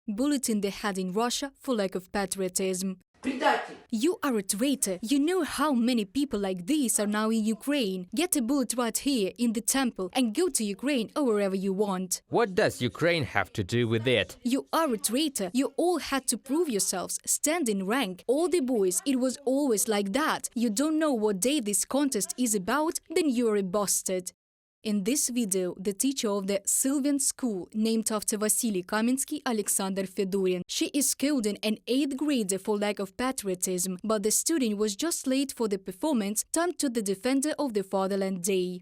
bulleting the head in Russia for lack of patriotism. You are a traitor. You know how many people like these are now in Ukraine. Get a bullet right here in the temple and go to Ukraine or wherever you want. What does Ukraine have to do with it? You are a traitor. You all had to prove yourselves. Stand in rank. All the boys, it was always like that. You don't know what day this contest is about, then you are a bastard. In this video, the teacher of the Sylvan school, named after Vasily Kamensky, Alexander Fedorin. She is scolding an 8th grader for lack of patriotism, but the student was just late for the performance timed to the Defender of the Fatherland Day.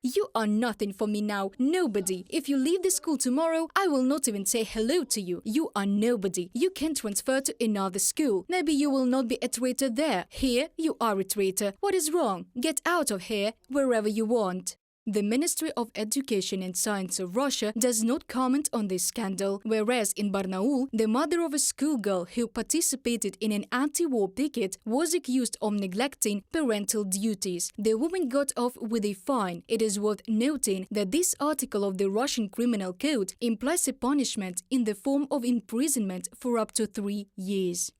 You are nothing for me now, nobody. If you leave the school tomorrow, I will not even say hello to you. You are nobody. You can transfer to another school. Maybe you will not be a traitor there. Here, you are a traitor. What is wrong? Get out of here, wherever you want. The Ministry of Education and Science of Russia does not comment on this scandal, whereas in Barnaul, the mother of a schoolgirl who participated in an anti-war picket was accused of neglecting parental duties. The woman got off with a fine. It is worth noting that this article of the Russian Criminal Code implies a punishment in the form of imprisonment for up to 3 years.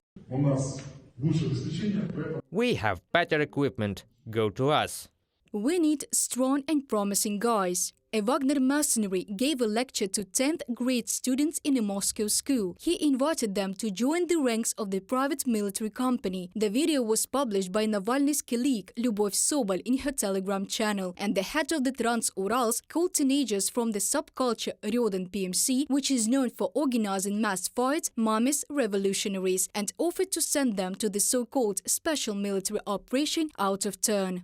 We have better equipment. Go to us. We need strong and promising guys. A Wagner mercenary gave a lecture to 10th grade students in a Moscow school. He invited them to join the ranks of the private military company. The video was published by Navalny's colleague Lyubov Sobol in her Telegram channel, and the head of the Trans-Urals called teenagers from the subculture Wagner PMC, which is known for organizing mass fights, mummies, revolutionaries, and offered to send them to the so-called special military operation out of turn.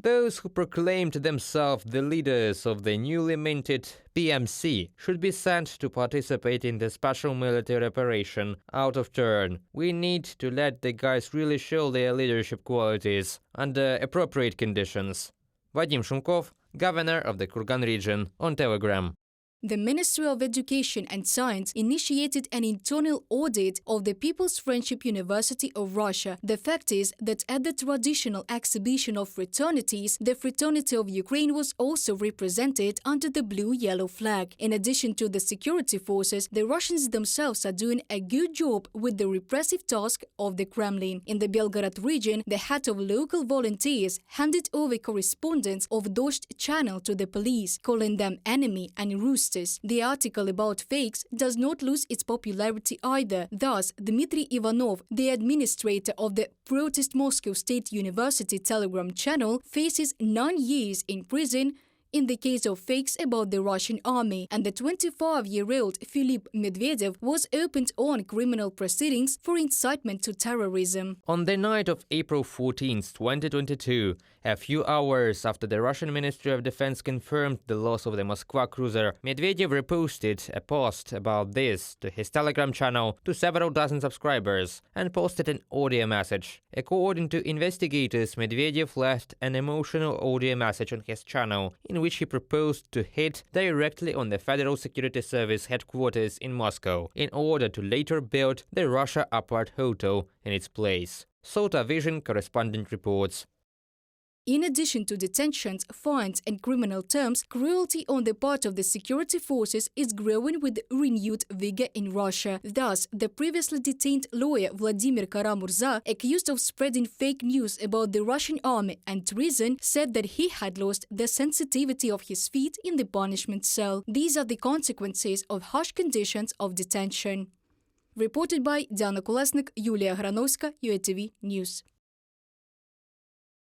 Those who proclaimed themselves the leaders of the newly minted PMC should be sent to participate in the special military operation out of turn. We need to let the guys really show their leadership qualities under appropriate conditions. Vadim Shumkov, governor of the Kurgan region, on Telegram. The Ministry of Education and Science initiated an internal audit of the People's Friendship University of Russia. The fact is that at the traditional exhibition of fraternities, the fraternity of Ukraine was also represented under the blue-yellow flag. In addition to the security forces, the Russians themselves are doing a good job with the repressive task of the Kremlin. In the Belgorod region, the head of local volunteers handed over correspondents of Dozht channel to the police, calling them enemy and roosters. The article about fakes does not lose its popularity either. Thus, Dmitry Ivanov, the administrator of the Protest Moscow State University Telegram channel, faces 9 years in prison in the case of fakes about the Russian army, and the 25-year-old Philip Medvedev was opened on criminal proceedings for incitement to terrorism. On the night of April 14, 2022, a few hours after the Russian Ministry of Defense confirmed the loss of the Moskva cruiser, Medvedev reposted a post about this to his Telegram channel to several dozen subscribers and posted an audio message. According to investigators, Medvedev left an emotional audio message on his channel in which he proposed to hit directly on the Federal Security Service headquarters in Moscow in order to later build the Russia Apart Hotel in its place. Sota Vision correspondent reports. In addition to detentions, fines and criminal terms, cruelty on the part of the security forces is growing with renewed vigor in Russia. Thus, the previously detained lawyer Vladimir Kara-Murza, accused of spreading fake news about the Russian army and treason, said that he had lost the sensitivity of his feet in the punishment cell. These are the consequences of harsh conditions of detention. Reported by Diana Kolesnik, Yulia Granovska, UATV News.